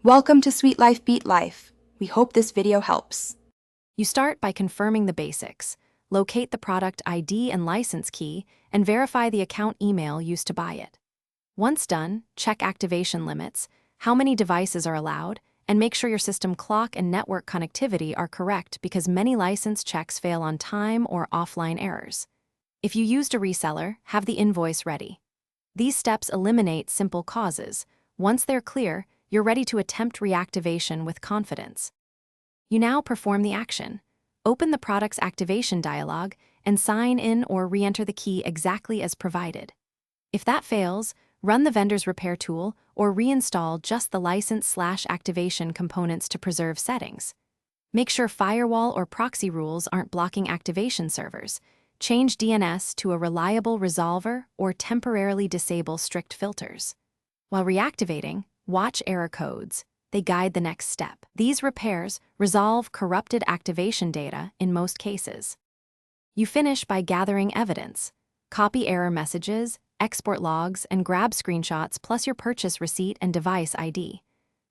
Welcome to Sweet Life Beat Life. We hope this video helps. You start by confirming the basics, locate the product ID and license key, and verify the account email used to buy it. Once done, check activation limits, how many devices are allowed, and make sure your system clock and network connectivity are correct because many license checks fail on time or offline errors. If you used a reseller, have the invoice ready. These steps eliminate simple causes. Once they're clear, you're ready to attempt reactivation with confidence. You now perform the action. Open the product's activation dialog and sign in or re-enter the key exactly as provided. If that fails, run the vendor's repair tool or reinstall just the license/activation components to preserve settings. Make sure firewall or proxy rules aren't blocking activation servers. Change DNS to a reliable resolver or temporarily disable strict filters. While reactivating, watch error codes. They guide the next step. These repairs resolve corrupted activation data in most cases. You finish by gathering evidence. Copy error messages, export logs, and grab screenshots plus your purchase receipt and device ID.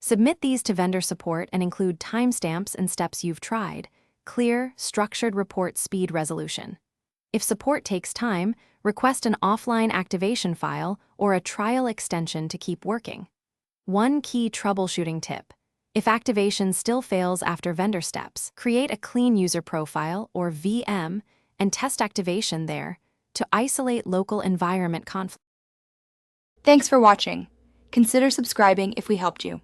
Submit these to vendor support and include timestamps and steps you've tried. Clear, structured report speed resolution. If support takes time, request an offline activation file or a trial extension to keep working. One key troubleshooting tip. If activation still fails after vendor steps, create a clean user profile or VM and test activation there to isolate local environment conflict. Thanks for watching. Consider subscribing if we helped you.